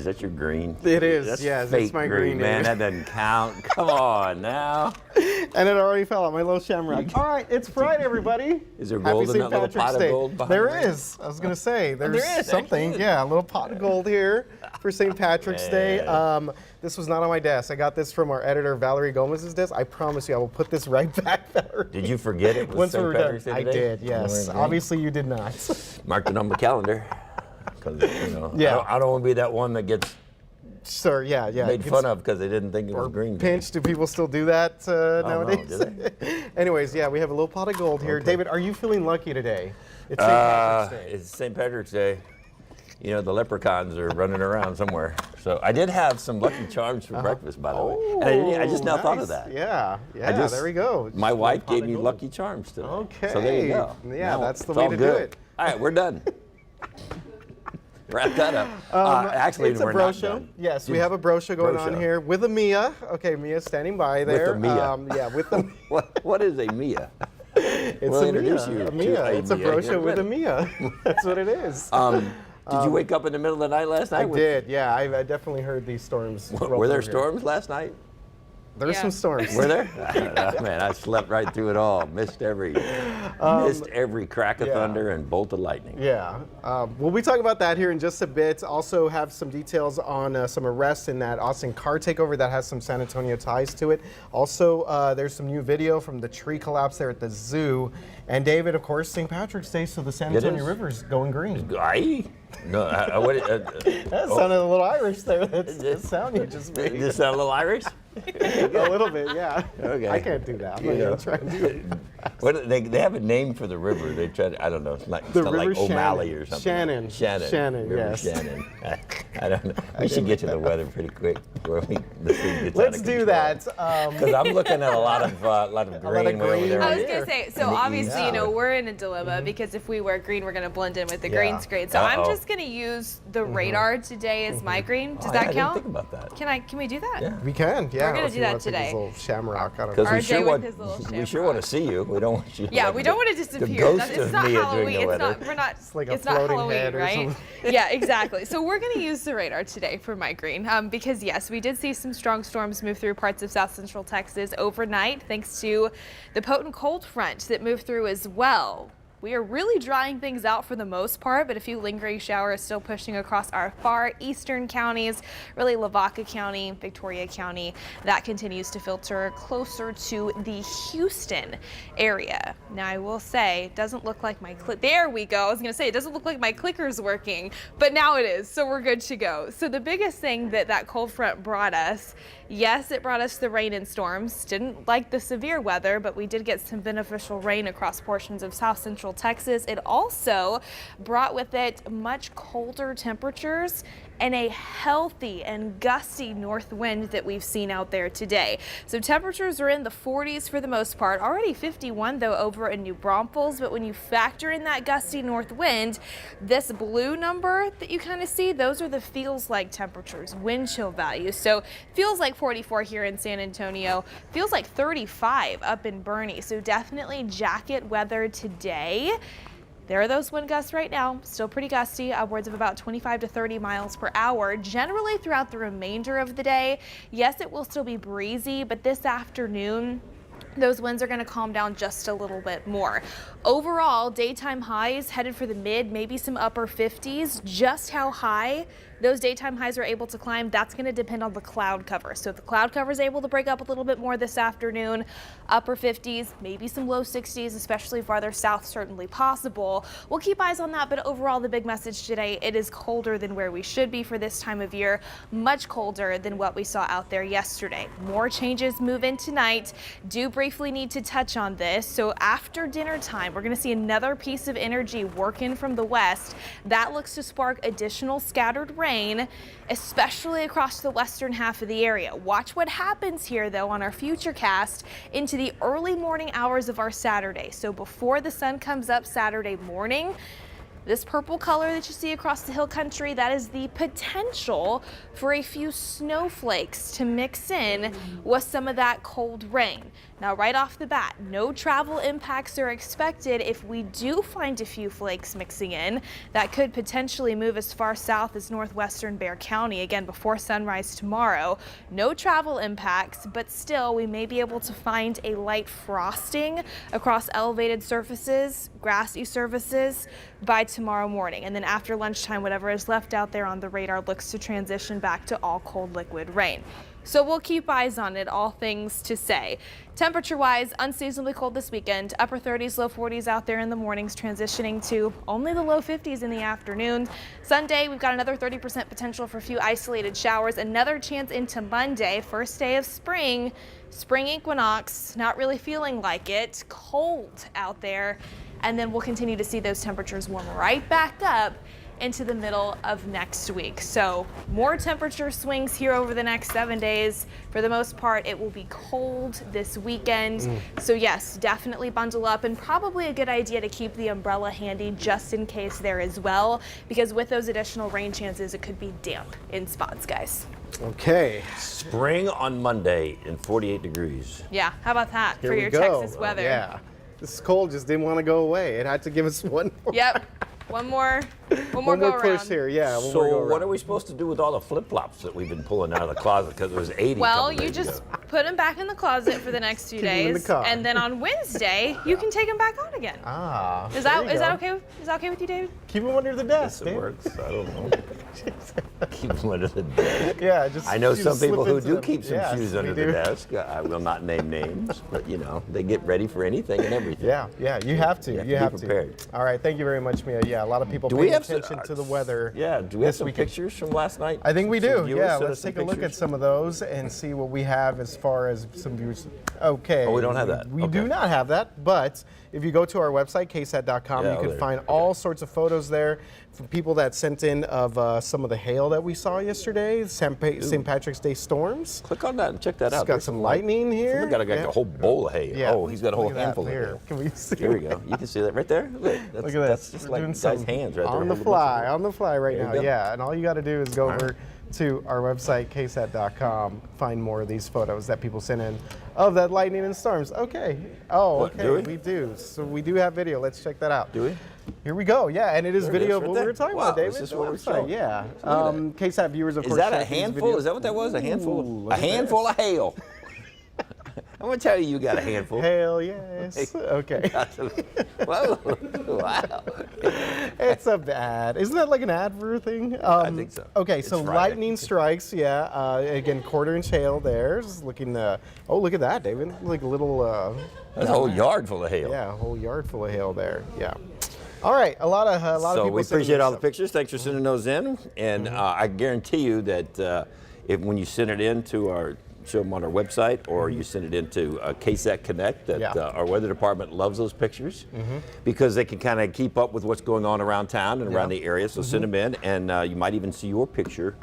Is that your green? It is, That's yes, fake it's my green, man. David. That doesn't count. Come on now. And it already fell out, my little shamrock. All right, it's Friday, everybody. Is there gold in that little pot of gold behind There there? is. I was going to say, there's there is, something. actually. Yeah, a little pot of gold here for St. Patrick's Day. This was not on my desk. I got this from our editor, Valerie Gomez's desk. I promise you, I will put this right back, Valerie. Did you forget it was Once St. we were Patrick's done. Day I today? did, yes. Obviously, you did not. Marked it on my calendar. Because, Yeah. I don't want to be that one that gets Sir, yeah. made fun of because they didn't think it was green. Pinch, do people still do that nowadays? No, do they? Anyways, yeah, we have a little pot of gold here. David, are you feeling lucky today? It's St. Patrick's Day. It's St. Patrick's Day. You know, the leprechauns are running around somewhere. So I did have some Lucky Charms for breakfast, by the way. And I just now thought of that. Yeah, there we go. My wife gave me Lucky Charms today. Okay. So there you go. Yeah, Now that's the it's way all to do good. it. All right, we're done. Wrap that up. Actually, it's we're a bro not show. done. Yes, we have a bro show going on here with a Mia. Okay, Mia's standing by there. With a Mia. Yeah, with the What is a Mia? It's We'll a introduce Mia. you A to Mia. a It's a Mia bro here in show a with a minute. Mia. That's what it is. Did you wake up in the middle of the night last night? I did, yeah. I definitely heard these storms. Were there storms last night? There's some storms. Were there? I don't know, man, I slept right through it all. Missed every crack of thunder and bolt of lightning. Yeah. We'll be talking about that here in just a bit. Also have some details on some arrests in that Austin car takeover that has some San Antonio ties to it. Also, there's some new video from the tree collapse there at the zoo. And David, of course, St. Patrick's Day, so the San Antonio River's going green. Aye? No, That sounded a little Irish there. That's the sound you just made. Did it sound a little Irish? A little bit, yeah. Okay. I can't do that. I'm not going to try and do it. What, they have a name for the river. They try to, I don't know, it's not like O'Malley or something. Shannon, River yes. Shannon. I don't know. We should get to the weather pretty quick. Before the thing gets Let's do that. Because I'm looking at a lot of green way over there. I was going to say, so obviously, we're in a dilemma because if we wear green, we're going to blend in with the green screen. So I'm just going to use the radar today as my green. Does that count? I didn't think about that. Can we do that? Yeah. We can, yeah. We're going to do that today. Little shamrock. I don't know. Because we sure want to see you. We don't want you. Yeah, we don't want to disappear. It's not Halloween. It's not Halloween, right? Yeah, exactly. So we're going to use the radar today for my green because yes, we did see some strong storms move through parts of south central Texas overnight thanks to the potent cold front that moved through as well. We are really drying things out for the most part, but a few lingering showers still pushing across our far eastern counties, really Lavaca County, Victoria County. That continues to filter closer to the Houston area. Now I will say, it doesn't look like my there we go. I was gonna say, it doesn't look like my clicker's working, but now it is, so we're good to go. So the biggest thing that cold front brought us, yes, it brought us the rain and storms. Didn't like the severe weather, but we did get some beneficial rain across portions of south central Texas. It also brought with it much colder temperatures and a healthy and gusty north wind that we've seen out there today. So temperatures are in the 40s for the most part, already 51 though over in New Braunfels, but when you factor in that gusty north wind, this blue number that you kind of see, those are the feels like temperatures, wind chill values. So feels like 44 here in San Antonio, feels like 35 up in Boerne. So definitely jacket weather today. There are those wind gusts right now, still pretty gusty, upwards of about 25 to 30 miles per hour. Generally throughout the remainder of the day, yes, it will still be breezy, but this afternoon, those winds are going to calm down just a little bit more. Overall, daytime highs headed for the mid, maybe some upper 50s. Just how high those daytime highs are able to climb, that's going to depend on the cloud cover. So if the cloud cover is able to break up a little bit more this afternoon, upper 50s, maybe some low 60s, especially farther south, certainly possible. We'll keep eyes on that, but overall, the big message today, it is colder than where we should be for this time of year, much colder than what we saw out there yesterday. More changes move in tonight. Do briefly need to touch on this. So after dinner time, we're going to see another piece of energy work in from the west. That looks to spark additional scattered rain, especially across the western half of the area. Watch what happens here, though, on our futurecast into the early morning hours of our Saturday. So before the sun comes up Saturday morning, This purple color that you see across the hill country, that is the potential for a few snowflakes to mix in with some of that cold rain. Now, right off the bat, no travel impacts are expected. If we do find a few flakes mixing in, that could potentially move as far south as northwestern Bexar County, again, before sunrise tomorrow. No travel impacts, but still, we may be able to find a light frosting across elevated surfaces, grassy surfaces by tomorrow morning. And then after lunchtime, whatever is left out there on the radar looks to transition back to all cold liquid rain. So we'll keep eyes on it, all things to say. Temperature-wise, unseasonably cold this weekend. Upper 30s, low 40s out there in the mornings, transitioning to only the low 50s in the afternoon. Sunday, we've got another 30% potential for a few isolated showers. Another chance into Monday, first day of spring. Spring equinox, not really feeling like it. Cold out there. And then we'll continue to see those temperatures warm right back up into the middle of next week. So more temperature swings here over the next 7 days. For the most part, it will be cold this weekend. So yes, definitely bundle up, and probably a good idea to keep the umbrella handy just in case there as well, because with those additional rain chances, it could be damp in spots, guys. Okay. Spring on Monday in 48 degrees. Yeah, how about that Here for we your go. Texas weather? Yeah. This cold just didn't want to go away. It had to give us one more. Yep. One more One go more around. push here, yeah. One more go So around. what are we supposed to do with all the flip-flops that we've been pulling out of the closet because it was 80? Well, couple you days just ago? put them back in the closet for the next 2 Keep 'em in the days, car. and then on Wednesday you can take them back on again. Ah. Is there that you go. okay? Is that okay with you, David? Keep them under the desk, It Dave. works. I don't know. Keep them under the desk. Yeah, just. I know you some just slip people who into do them. keep some Yes, shoes we under the do. desk. I will not name names, but you know, they get ready for anything and everything. Yeah, you have to. You have be to. prepared. All right, thank you very much, Mia. Yeah, a lot of people Do we paying have attention to the weather. Yeah, do we have this some weekend. pictures from last night? I think we Some do. viewers Yeah, sent let's us some take a look at pictures? some of those and see what we have as far as some viewers. Okay. Oh, we don't have that. We Okay. do not have that, but if you go to our website, KSAT.com, Yeah, you can there. find Okay. all sorts of photos there from people that sent in of some of the hail that we saw yesterday, St. Patrick's Day storms. Click on that and check that It's out. got There's some light. lightning here. Someone got a whole bowl of hay. Yeah. Oh, he's got a whole Look at that handful of there. hay. Can we see? Here we go. You can see that right there. Look, that's, Look at that's this. just We're like doing guy's some hands right there. on the fly, on the fly right There now. you go. Yeah, and all you got to do is go over to our website, KSAT.com, find more of these photos that people sent in of that lightning and storms. Okay. Oh, What, okay. do we? We do. So we do have video. Let's check that out. Do we? Here we go. Yeah, and it is There it video is, of right what there. we were talking Wow, about, David. this is the what we're website. showing. Yeah. Look at KSAT viewers, of Is course. that a check these handful? videos. Is that what that was? A handful? Ooh, look A at handful of hail. I'm gonna tell you got a handful. Hell yes. Okay. Whoa! Wow! It's a ad. Isn't that like an ad for a thing? I think so. Okay, It's so Friday. lightning strikes. Yeah. Again, 1/4 inch hail there. Just looking. Oh, look at that, David. Like a little. That's a whole yard full of hail. Yeah, a whole yard full of hail there. Yeah. All right. A lot of So people. we sending appreciate all the stuff. pictures. Thanks for sending those in, and I guarantee you that if when you send it in to our show them on our website, or you send it into KSAT Connect, that Yeah. our weather department loves those pictures because they can kind of keep up with what's going on around town and around the area. So send them in, and you might even see your picture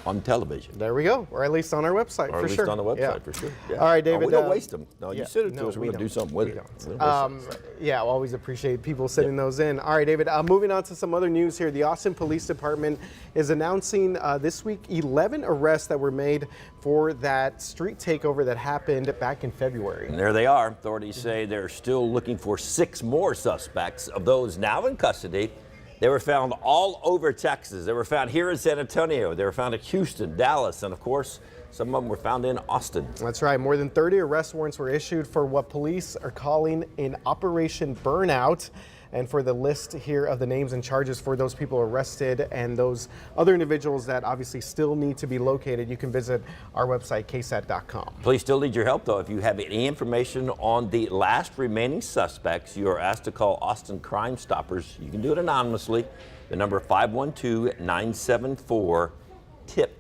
on television. There we go, or at least on our website Or for at least sure. on the website, Yeah. for sure. Yeah. All right, No, David. we don't waste them. No, yeah, you send it to no, us. We're we going to do don't. something with We it. don't. We don't waste it. Yeah, I always appreciate people sending those in. All right, David, moving on to some other news here. The Austin Police Department is announcing this week 11 arrests that were made for that street takeover that happened back in February. And there they are. Authorities say they're still looking for 6 more suspects. Of those now in custody, they were found all over Texas. They were found here in San Antonio. They were found in Houston, Dallas, and of course, some of them were found in Austin. That's right. More than 30 arrest warrants were issued for what police are calling an Operation Burnout. And for the list here of the names and charges for those people arrested and those other individuals that obviously still need to be located, you can visit our website, KSAT.com. Police still need your help, though. If you have any information on the last remaining suspects, you are asked to call Austin Crime Stoppers. You can do it anonymously. The number 512-974-TIPS.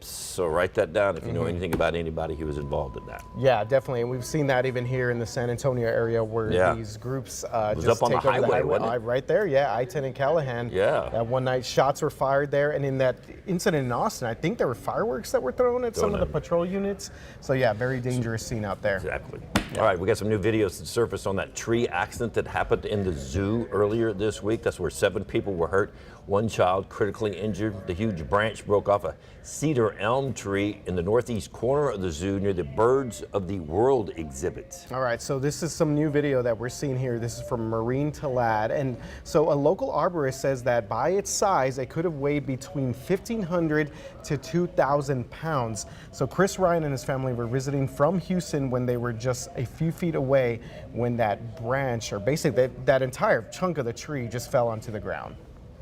So write that down if you know anything about anybody who was involved in that. Yeah, definitely. And we've seen that even here in the San Antonio area where Yeah. these groups was just up on the take over highway, wasn't it? right there, yeah, I-10 and Callahan. Yeah. That one night shots were fired there. And in that incident in Austin, I think there were fireworks that were thrown at some of the patrol units. So yeah, very dangerous scene out there. Exactly. All right, we got some new videos that surfaced on that tree accident that happened in the zoo earlier this week. That's where 7 people were hurt, 1 child critically injured. The huge branch broke off a cedar elm tree in the northeast corner of the zoo near the Birds of the World exhibit. All right, so this is some new video that we're seeing here. This is from Marine Talad. And so a local arborist says that by its size, it could have weighed between 1,500 to 2,000 pounds. So Chris Ryan and his family were visiting from Houston when they were just a few feet away when that branch, or basically that entire chunk of the tree, just fell onto the ground.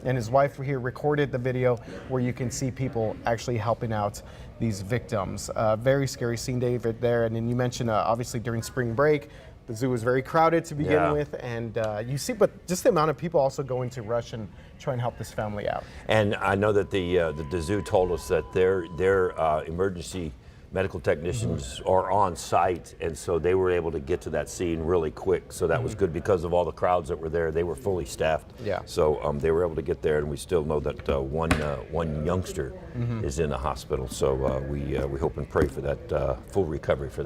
And his wife here recorded the video where you can see people actually helping out these victims. Very scary scene, David, there. And then you mentioned, obviously, during spring break, the zoo was very crowded to begin with. And you see, but just the amount of people also going to rush and try and help this family out. And I know that the zoo told us that their emergency medical technicians are on site, and so they were able to get to that scene really quick. So that was good because of all the crowds that were there. They were fully staffed. Yeah. So they were able to get there, and we still know that one youngster is in the hospital. So we hope and pray for that full recovery for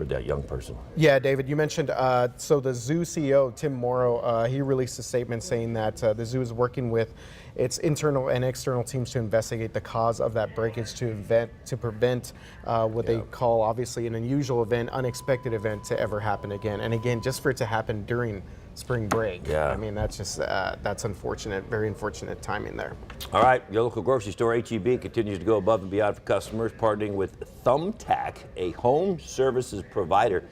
that young person. Yeah, David, you mentioned, so the zoo CEO, Tim Morrow, he released a statement saying that the zoo is working with its internal and external teams to investigate the cause of that breakage to prevent what they call, obviously, an unusual event, unexpected event to ever happen again. And again, just for it to happen during spring break. Yeah. I mean, that's just, that's unfortunate, very unfortunate timing there. All right, your local grocery store, HEB, continues to go above and beyond for customers, partnering with Thumbtack, a home services provider.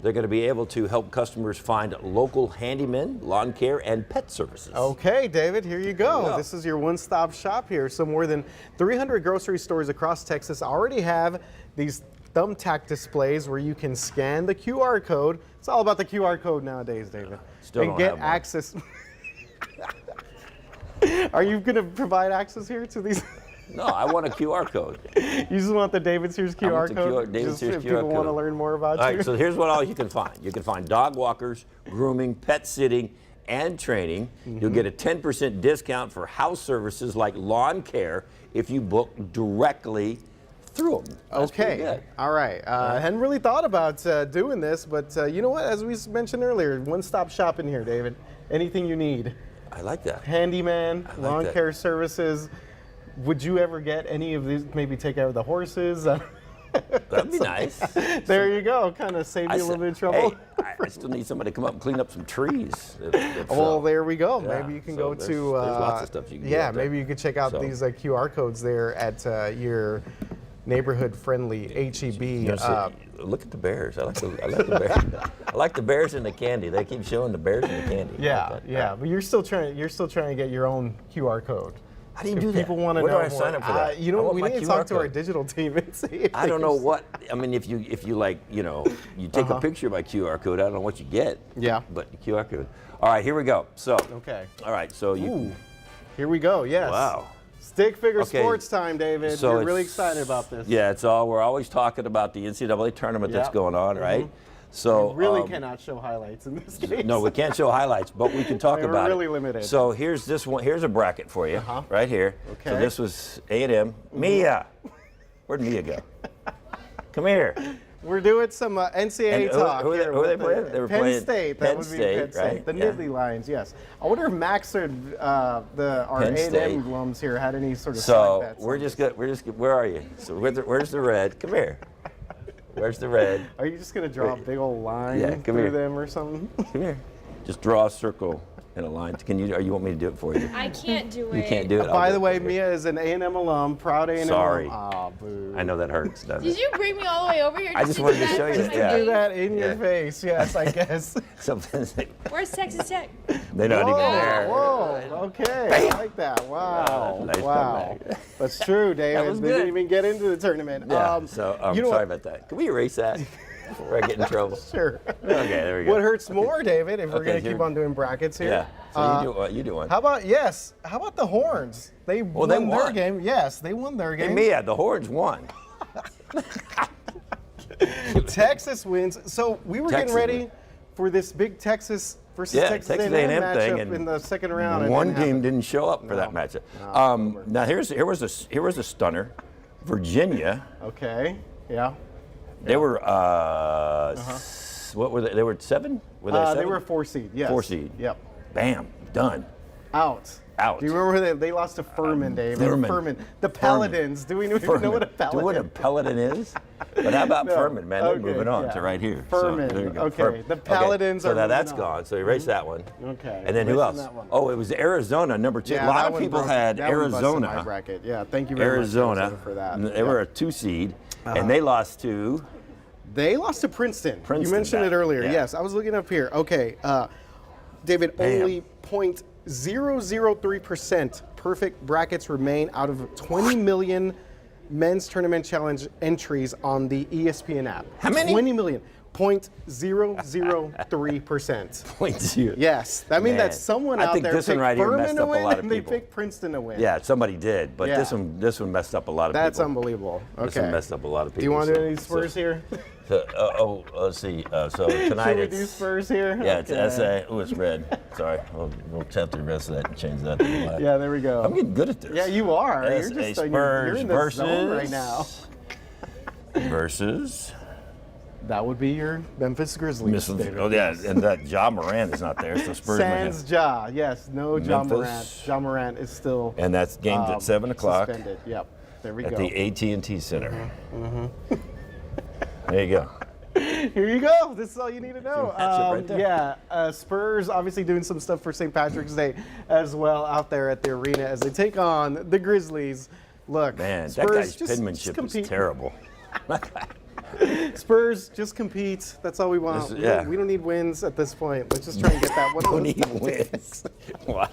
They're going to be able to help customers find local handymen, lawn care, and pet services. Okay, David, here you go. Here we go. This is your one-stop shop here. So more than 300 grocery stores across Texas already have these Thumbtack displays where you can scan the QR code. It's all about the QR code nowadays, David. Still and don't get have one. access. Are you going to provide access here to these? No, I want a QR code. You just want the David Sears QR want the code? David Just Sears if QR people want to code. learn more about All you. right, so here's what all you can find. You can find dog walkers, grooming, pet sitting, and training. You'll get a 10% discount for house services like lawn care if you book directly through them. That's pretty good. All right. I hadn't really thought about doing this, but you know what? As we mentioned earlier, one-stop shop in here, David. Anything you need. I like that. Handyman, like lawn that. care services. Would you ever get any of these, maybe take out the horses? That'd be nice. There you go. Kind of save you a little bit of trouble. Hey, I still need somebody to come up and clean up some trees. Well, there we go. Yeah, Maybe you can so go there's to. lots of stuff you can do Yeah, out there. maybe you could check out So. these QR codes there at your neighborhood-friendly HEB. You know, see, look at the bears. I like the bears. I like the bears and the candy. They keep showing the bears and the candy. I Yeah, like that. yeah, but you're still trying to get your own QR code. How do you If do that? people want to Where know do I more, sign up for that? You I know, want we my need to QR talk to our code. digital team and see. If I they don't can know s- what. I mean, if you like, you take a picture of my QR code. I don't know what you get. Yeah. But the QR code. All right, here we go. So. Okay. All right, so you. Ooh, here we go. Yes. Wow. Stick figure Okay. sports time, David. So We're really it's- excited about this. Yeah, we're always talking about the NCAA tournament that's Yep. going on, right? So We really cannot show highlights in this case. No, we can't show highlights, but we can talk We're about really it. limited. So here's this one. Here's a bracket for you, right here. Okay. So this was A&M. Mia, where'd Mia go? Come here. We're doing some NCAA And talk who here. were they with the- playing? They were Penn playing State. Penn That would be State, Penn State. right? The Yeah. Nittany Lions, yes. I wonder if Max or our Penn A&M State. alums here had any sort of side So bets. we're just where are you? So where's the red? Come here. Where's the red? Are you just going to draw a big old line Yeah, come through here. them or something? Come here. Just draw a circle and a line. Can you? Or you want me to do it for you? I can't do it. You can't do it. I'll By do the it way, for you. Mia is an A&M alum, proud A&M Sorry. alum. Ah, boo. I know that hurts, doesn't Did it? you bring me all the way over here? I just wanted to show you that. that, Do that in your Yeah. face, yes, I guess. Sometimes Where's Texas Tech? they're not even there. Whoa, okay, I like that. Wow, Nice wow. comeback. That's true, David. was They didn't good. even get into the tournament. Yeah. You Sorry know what? about that. Can we erase that before I get in trouble? Sure. Okay, there we go. What hurts more, David, if we're Okay, going to here- keep on doing brackets here? Yeah. So you do one. How about, how about the Horns? They won they their won. game. Yes, they won their Hey, game. Mia, the Horns won. Texas wins. So we were Texas getting ready win. for this big Texas versus Yeah, Texas Texas A&M A&M thing, matchup and in the second round. and One it team happened. didn't show up for that matchup. Now here was a stunner. Virginia. Okay, yeah. They were Knights, what were they? They were 7? Were they 7? They were a 4 seed, yes. 4 seed. Yep. Bam, done. Out. Do you remember they lost to Furman, David? Furman. The Paladins. Do we even know what a Paladin is? Do what a Paladin is? But how about Furman, man? Okay, They're moving on to right here. Furman. So, there you go. Okay. The Paladins are are So now that's moving on. gone. So erase that one. Okay. And then who else? Oh, it was Arizona, number 2. Yeah, a lot of people had that one busted my Arizona. bracket. Yeah, thank you very much, Arizona, for that. They were a 2 seed, and they lost to... They lost to Princeton. You Princeton, mentioned it earlier. yeah. Yes, I was looking up here. Okay, David, Bam. only 0.003% perfect brackets remain out of 20 million men's tournament challenge entries on the ESPN app. How many? 20 million. 0.003%. 0.0. Yes, that means that someone out there this one picked right here Furman messed to up a win lot of and they people. picked Princeton to win. Yeah, somebody did, but Yeah. this one messed up a lot of That's people. unbelievable. Okay. This one messed up a lot of people. Do you want to do any Spurs here? So, let's see. So tonight Should we it's... do Spurs here? Yeah, it's Okay. SA. Oh, it's red. Sorry. We'll tap the rest of that and change that to black. Yeah, there we go. I'm getting good at this. Yeah, you are. You're SA just Spurs you're in the zone right now. Versus... That would be your Memphis Grizzlies. David. Oh, yeah, and that Ja Morant is not there, so Spurs might have... Sans Ja, yes, no Ja Morant. Memphis. Ja Morant is still And that's games at 7 o'clock suspended. Yep, there we at go. the AT&T Center. There you go. Here you go. This is all you need to know. That's it right there. Yeah, Spurs obviously doing some stuff for St. Patrick's Day as well out there at the arena as they take on the Grizzlies. Look, Man, Spurs, that guy's just penmanship is compete. terrible. Spurs, just compete. That's all we want. Yeah. We don't need wins at this point. Let's just try and get that one. Don't need wins. Wow.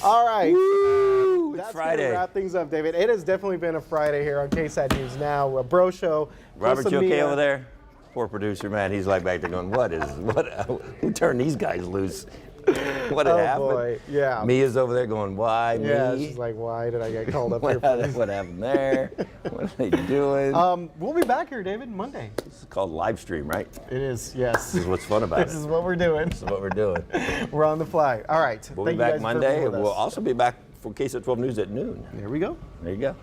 All right. Woo, it's That's Friday. gonna wrap things up, David. It has definitely been a Friday here on KSAT News Now, a bro show. Robert, Plus you okay Amia. over there? Poor producer, man. He's like back there going, who turned these guys loose? What Oh happened? boy, yeah. Mia's over there going, why Yeah, me? she's like, why did I get called up here for this? What happened there? What are they doing? We'll be back here, David, Monday. This is called live stream, right? It is, yes. This is what's fun about This it. is what we're doing. This is what we're doing. We're on the fly. All right. We'll Thank be you back guys for Monday. being with We'll us. also be back for KSAT 12 News at noon. There we go. There you go.